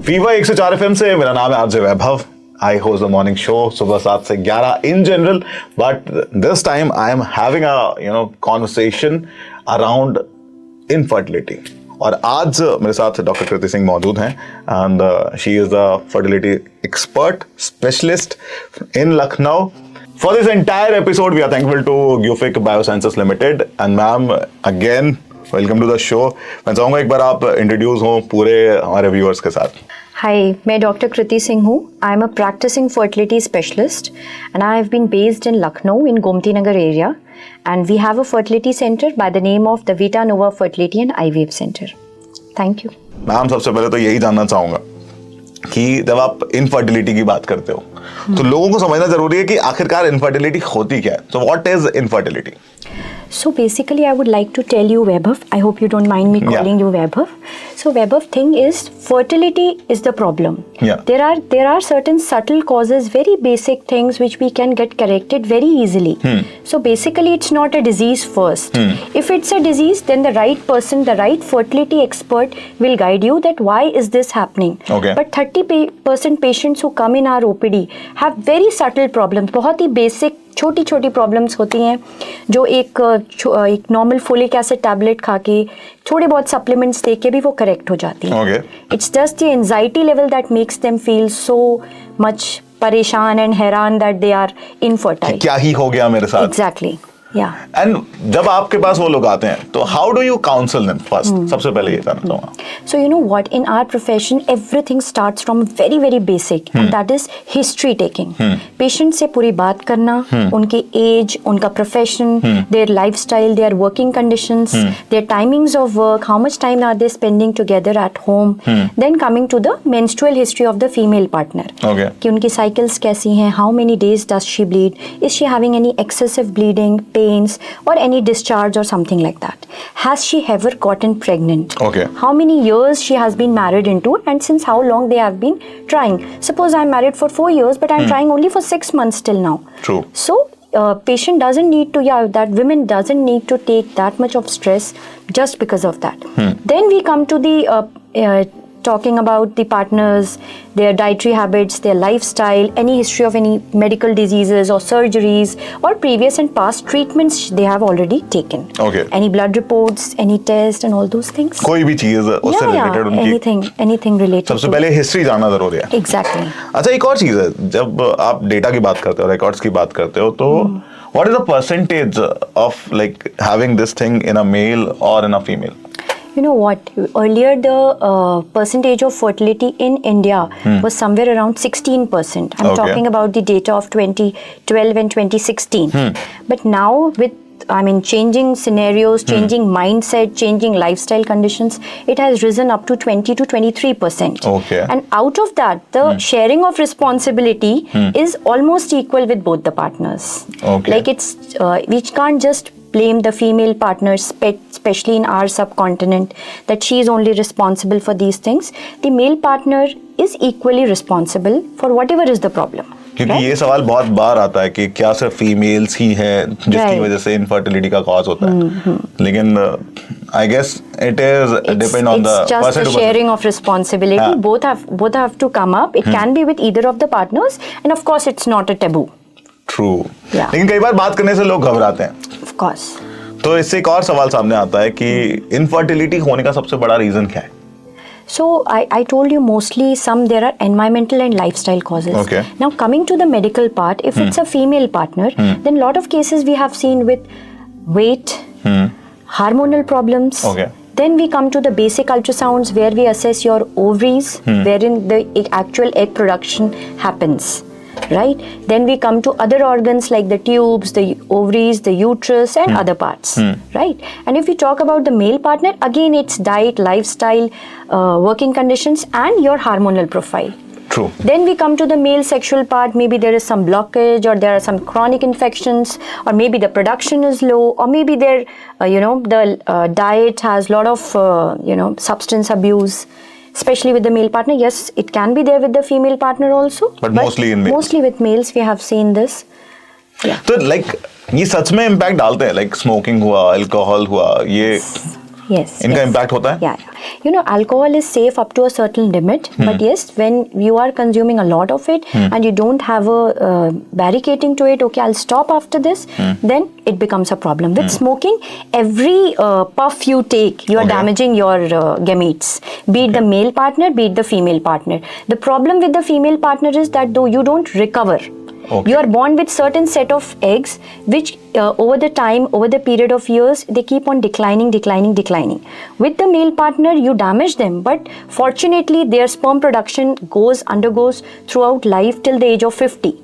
Fever 104 FM से मेरा नाम है RJ Vaibhav. I host the morning show सुबह 7 से 11 in general, but this time I am having a conversation around infertility. और आज मेरे साथ डॉक्टर कृति सिंह मौजूद हैं and she is a fertility expert specialist in Lucknow. For this entire episode we are thankful to Gufic Biosciences Limited and ma'am again welcome to the show. मैं चाहूँगा एक बार आप इंट्रोड्यूस हों पूरे हमारे व्यूअर्स के साथ. हाय, मैं डॉक्टर कृति सिंह हूँ. I am a practising fertility specialist and I have been based in Lucknow in Gomti Nagar area and we have a fertility centre by the name of the Vita Nova fertility and IVF centre. Thank you ma'am. सबसे पहले तो यही जानना चाहूँगा कि जब आप infertility की बात करते हो तो लोगों को समझना जरूरी है कि आखिरकार इनफर्टिलिटी होती क्या है. तो what is infertility? So basically, I would like to tell you, Vaibhav, I hope you don't mind me calling you Vaibhav. So Vaibhav, thing is, fertility is the problem. Yeah. There are certain subtle causes, very basic things which we can get corrected very easily. So basically, it's not a disease first. If it's a disease, then the right person, the right fertility expert will guide you that why is this happening. Okay. But 30% patients who come in our OPD have very subtle problems. बहुत ही basic छोटी छोटी problems होती हैं जो एक normal folic acid tablet खा के थोड़े बहुत सप्लीमेंट्स दे के भी वो करेक्ट हो जाती हैं. It's just the anxiety level that makes them feel so much परेशान एंड हैरान दैट दे आर इनफर्टाइल. क्या ही हो गया मेरे साथ. एग्जैक्टली. Yeah. And जब आपके पास वो लोग आते हैं तो how do you counsel them first? सबसे पहले ये जानना चाहूँगा. So you know what, in our profession everything starts from very very basic and that is history taking. Patient से पूरी बात करना, उनकी age, उनका profession, their lifestyle, their working conditions, their timings of work, how much time are they spending together at home, then coming to the menstrual history of the female partner. Okay. कि उनकी cycles कैसी हैं, how many days does she bleed, is she having any excessive bleeding, pains or any discharge or something like that, has she ever gotten pregnant, okay, how many years she has been married into and since how long they have been trying. Suppose I'm married for 4 years but I'm trying only for 6 months till now. True. So patient doesn't need to, that women doesn't need to take that much of stress just because of that. Then we come to the talking about the partners, their dietary habits, their lifestyle, any history of any medical diseases or surgeries or previous and past treatments they have already taken. Okay. Any blood reports, any test and all those things. कोई भी चीज उससे related उनकी anything related. सबसे पहले history जानना जरूरी है. Exactly. अच्छा, एक और चीज है, जब आप डेटा की बात करते हो, रिकॉर्ड्स की बात करते हो, तो what is the percentage of like having this thing in a male or in a female? You know what? Earlier, the percentage of fertility in India was somewhere around 16%. I'm talking about the data of 2012 and 2016. But now, with changing scenarios, changing mindset, changing lifestyle conditions, it has risen up to 20 to 23%. Okay. And out of that, the sharing of responsibility is almost equal with both the partners. Okay. Like it's, we can't just blame the female partners, especially in our subcontinent, that she is only responsible for these things. The male partner is equally responsible for whatever is the problem. क्योंकि ये सवाल बहुत बार आता है कि क्या सिर्फ females ही हैं जिसकी वजह से इनफर्टिलिटी का कॉज होता है. लेकिन I guess it is depend on the just person the sharing of responsibility. Both have to come up. It can be with either of the partners, and of course it's not a taboo. True. Yeah. लेकिन कई बार बात करने से लोग घबराते हैं. Of course. तो इससे एक और सवाल सामने आता है कि इनफर्टिलिटी होने का सबसे बड़ा रीजन क्या है? So I told you mostly there are environmental and lifestyle causes. Okay. Now coming to the medical part, if it's a female partner, then lot of cases we have seen with weight, hormonal problems. Okay. Then we come to the basic ultrasounds where we assess your ovaries, wherein the actual egg production happens. Right? Then we come to other organs like the tubes, the ovaries, the uterus and other parts. Right? And if we talk about the male partner, again it's diet, lifestyle, working conditions and your hormonal profile. True. Then we come to the male sexual part. Maybe there is some blockage or there are some chronic infections or maybe the production is low or maybe there, the diet has a lot of, substance abuse. Especially with the male partner. Yes, it can be there with the female partner also. But mostly in males. Mostly with males we have seen this. Yeah. तो like ये सच में impact डालते हैं, like smoking हुआ, alcohol हुआ, ये Yes. इनका yes. impact होता है? Yeah. You know, alcohol is safe up to a certain limit, but yes, when you are consuming a lot of it and you don't have a barricading to it, okay, I'll stop after this, then it becomes a problem. With smoking, every puff you take, you are Okay. damaging your gametes, be it the male partner, be it the female partner. The problem with the female partner is that though you don't recover. Okay. You are born with certain set of eggs which over the time, over the period of years, they keep on declining. With the male partner, you damage them, but fortunately their sperm production undergoes throughout life till the age of 50.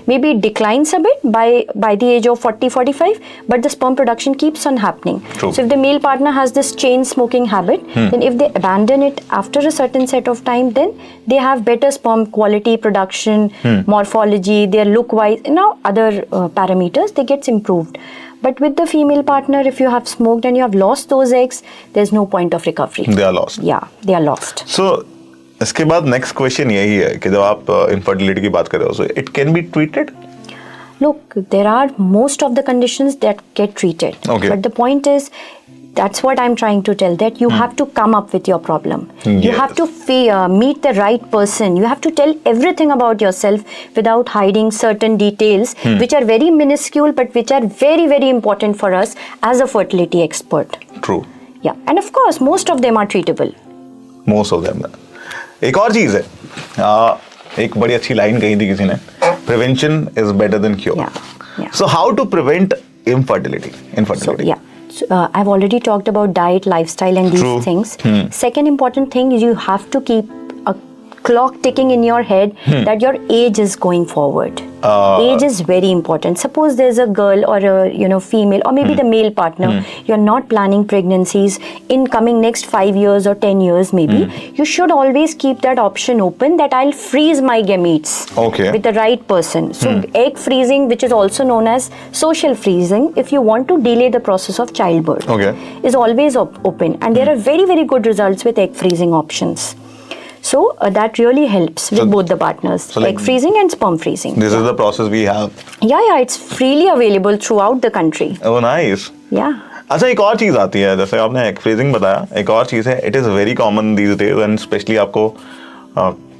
Maybe it declines a bit by the age of 40, 45, but the sperm production keeps on happening. True. So if the male partner has this chain smoking habit, then if they abandon it after a certain set of time, then they have better sperm quality, production, morphology, their look wise, other parameters, they gets improved. But with the female partner, if you have smoked and you have lost those eggs, there's no point of recovery. They are lost. Yeah, they are lost. So इसके बाद next question यही है कि जब आप infertility की बात कर रहे हो, so it can be treated? Look, there are most of the conditions that get treated. Okay. But the point is, that's what I'm trying to tell, that you have to come up with your problem. You have to meet the right person. You have to tell everything about yourself without hiding certain details, which are very minuscule, but which are very, very important for us as a fertility expert. True. Yeah. And of course, most of them are treatable. Most of them. एक और चीज है, एक बड़ी अच्छी line कही थी किसी ने, prevention is better than cure. Yeah. So how to prevent infertility? So, yeah. So, I've already talked about diet, lifestyle, and these True. things. Second important thing is you have to keep a clock ticking in your head that your age is going forward. Age is very important. Suppose there's a girl or a female or maybe the male partner. You're not planning pregnancies in coming next 5 years or 10 years maybe. You should always keep that option open that I'll freeze my gametes Okay. with the right person. So egg freezing, which is also known as social freezing, if you want to delay the process of childbirth, Okay. is always open, and there are very, very good results with egg freezing options. So that really helps with both the partners. so like egg freezing and sperm freezing. This is the process we have. Yeah, it's freely available throughout the country. Oh nice. Yeah. अच्छा, एक और चीज आती है, जैसे आपने egg freezing बताया, एक और चीज है, it is very common these days and specially आपको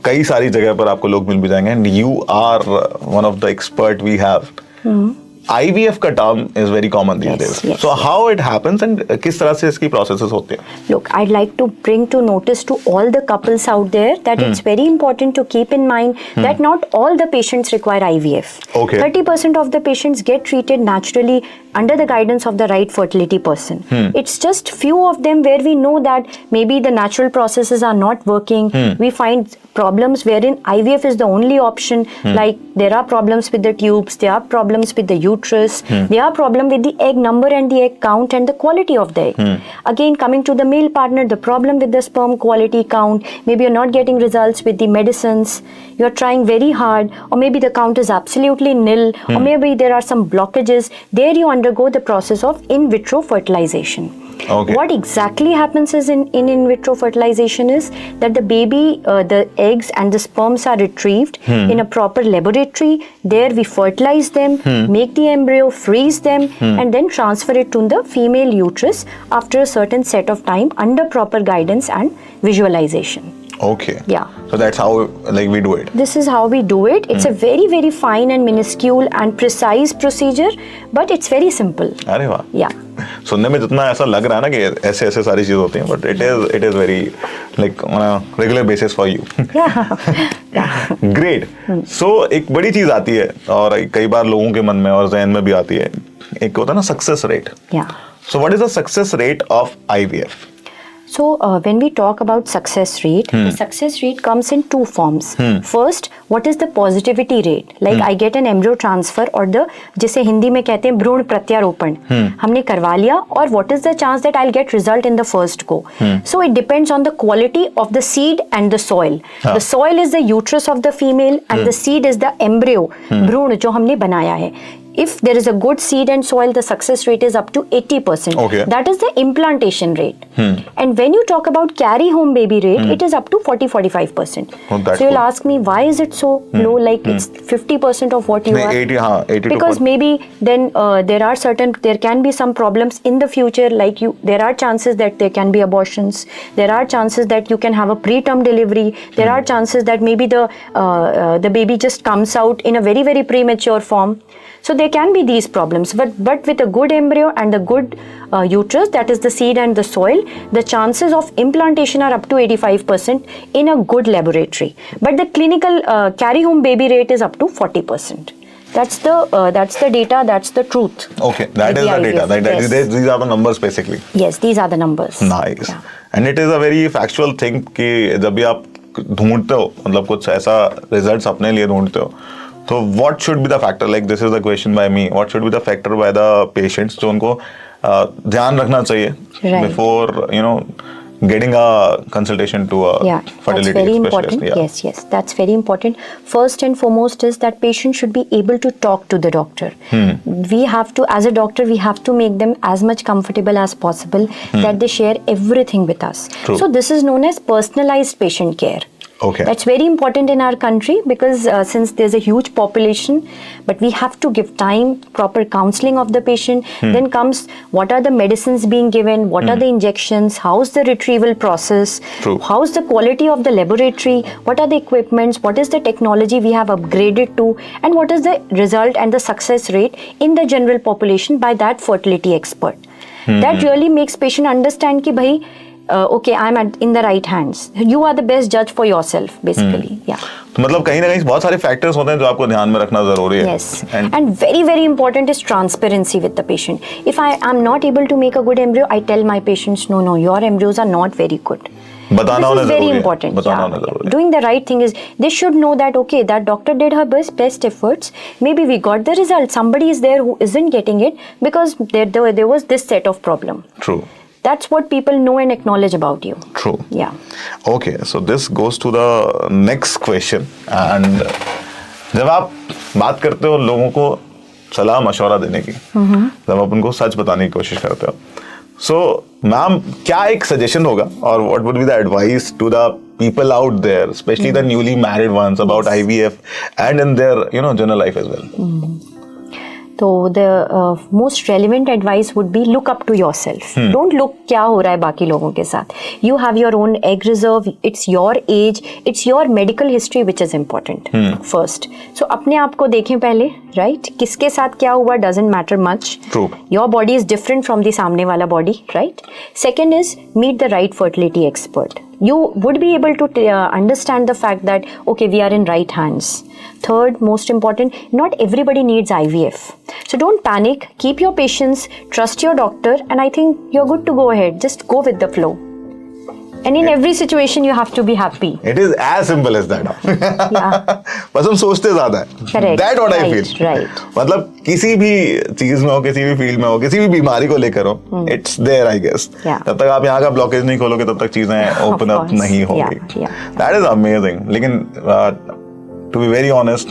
कई सारी जगह पर आपको लोग मिल भी जाएंगे, and you are one of the expert we have. IVF का term is very common these Yes, days. yes. So how it happens and किस तरह से इसकी प्रोसेसेस होते हैं? Look, I'd like to bring to notice to all the couples out there that it's very important to keep in mind that not all the patients require IVF. Okay. 30% of the patients get treated naturally under the guidance of the right fertility person. It's just few of them where we know that maybe the natural processes are not working. We find problems wherein IVF is the only option. Like there are problems with the tubes, there are problems with the uterus, there are problems with the egg number and the egg count and the quality of the egg. Again, coming to the male partner, the problem with the sperm quality count, maybe you're not getting results with the medicines, you're trying very hard, or maybe the count is absolutely nil, or maybe there are some blockages. There you undergo the process of in vitro fertilization. Okay. What exactly happens is in vitro fertilization is that the baby, the eggs and the sperms are retrieved in a proper laboratory. There we fertilize them, make the embryo, freeze them, and then transfer it to the female uterus after a certain set of time under proper guidance and visualization. Okay. Yeah. So that's how like we do it. This is how we do it. It's a very, very fine and minuscule and precise procedure, but it's very simple. अरे वाह. Yeah. सुनने में जितना ऐसा लग रहा है ना कि ऐसे ऐसे सारी चीज होती हैं, but it is very like on a regular basis for you. Great. So एक बड़ी चीज आती है और कई बार लोगों के मन में और जहन में भी आती है, एक होता है ना success rate. Yeah. So what is the success rate of IVF? So when we talk about success rate, the success rate comes in two forms. First, what is the positivity rate? Like I get an embryo transfer or the जिसे हिंदी में कहते हैं भ्रूण प्रत्यारोपण, हमने करवा लिया, और what is the chance that I'll get result in the first go? So it depends on the quality of the seed and the soil. The soil is the uterus of the female and the seed is the embryo, भ्रूण जो हमने बनाया है. if there is a good seed and soil, the success rate is up to 80%. Okay. That is the implantation rate. And when you talk about carry home baby rate, it is up to 40-45%. Oh, that's so you'll good. ask me, why is it so low? Like it's 50% of what you नहीं, are. 80 to Because 40. maybe then there can be some problems in the future, like there are chances that there can be abortions, there are chances that you can have a preterm delivery, there are chances that maybe the baby just comes out in a very, very premature form. So there can be these problems, but with a good embryo and a good uterus, that is the seed and the soil, the chances of implantation are up to 85% in a good laboratory. But the clinical carry home baby rate is up to 40%. That's the data, that's the truth. Okay, that with is the data. IVF. Yes. These are the numbers basically. Yes, these are the numbers. Nice. Yeah. And it is a very factual thing कि जब भी आप ढूंढते हो, मतलब कुछ ऐसा results अपने लिए ढूंढते हो, तो what should be the factor? Like this is the question by me. What should be the factor by the patients जो उनको ध्यान रखना चाहिए Right. before getting a consultation to a That's fertility very specialist? important. Yeah. Yes, that's very important. First and foremost is that patient should be able to talk to the doctor. We have to, as a doctor, we have to make them as much comfortable as possible that they share everything with us. True. So this is known as personalized patient care. Okay. That's very important in our country because since there's a huge population, but we have to give time, proper counseling of the patient. Then comes what are the medicines being given, what are the injections, how's the retrieval process, True. how's the quality of the laboratory, what are the equipments, what is the technology we have upgraded to, and what is the result and the success rate in the general population by that fertility expert. That really makes patient understand कि भाई okay, I'm in the right hands. You are the best judge for yourself, basically. Yeah. तो मतलब कहीं ना कहीं बहुत सारे factors होते हैं जो आपको ध्यान में रखना जरूरी है. Yes. And very, very important is transparency with the patient. If I am not able to make a good embryo, I tell my patients, no, your embryos are not very good. बताना होना This is very जरूरी है. important. बताना Yeah. होना जरूरी है. Doing the right thing is, they should know that, okay, that doctor did her best efforts. Maybe we got the result. Somebody is there who isn't getting it because there was this set of problem. True. That's what people know and acknowledge about you. True. Yeah. Okay, so this goes to the next question. And जब आप बात करते हो लोगों को सलाह मशवरा देने की, जब आप उनको सच बताने की कोशिश करते हो, so मैम क्या एक सजेशन होगा और what would be the advice to the people out there, especially the newly married ones, about IVF and in their general life as well? So the most relevant advice would be look up to yourself. Don't look क्या हो रहा है बाकी लोगों के साथ. You have your own egg reserve. It's your age. It's your medical history which is important first. So अपने आप को देखें पहले, right? किसके साथ क्या हुआ doesn't matter much. True. Your body is different from the सामने वाला body, right? Second is meet the right fertility expert. You would be able to understand the fact that, okay, we are in right hands. Third, most important, not everybody needs IVF. So don't panic, keep your patience, trust your doctor, and I think you're good to go ahead. Just go with the flow. And in every situation, you have to be happy. It is as simple as that. Yeah. बस हम सोचते ज्यादा है. Correct. That what I Right, feel. right. मतलब किसी भी चीज में हो, किसी भी फील्ड में हो, किसी भी बीमारी को लेकर हो, it's there I guess. Yeah. तब तक आप यहाँ का ब्लॉकेज नहीं खोलोगे तब तक चीजें ओपन अप course. नहीं होंगी. Yeah, yeah. That is amazing. लेकिन to be very honest,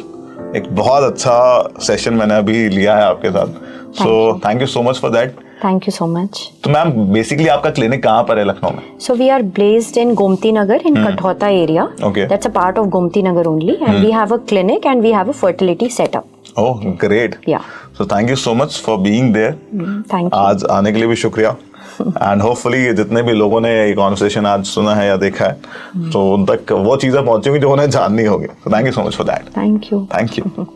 एक बहुत अच्छा सेशन मैंने अभी लिया है आपके साथ. So thank you so much for that. Thank you so much. तो मैम बेसिकली आपका क्लिनिक कहाँ पर है लखनऊ में? So we are based in Gomti Nagar in Kathauta area. Okay. That's a part of Gomti Nagar only, and we have a clinic and we have a fertility setup. Oh, great. Yeah. So thank you so much for being there. Thank you. आज आने के लिए भी शुक्रिया. And hopefully जितने भी लोगों ने ये कॉन्वर्सेशन आज सुना है या देखा है तो उन तक वो चीज़ें पहुंचेंगी जो उन्हें जाननी होगी. So thank you so much for that. Thank you. Thank you.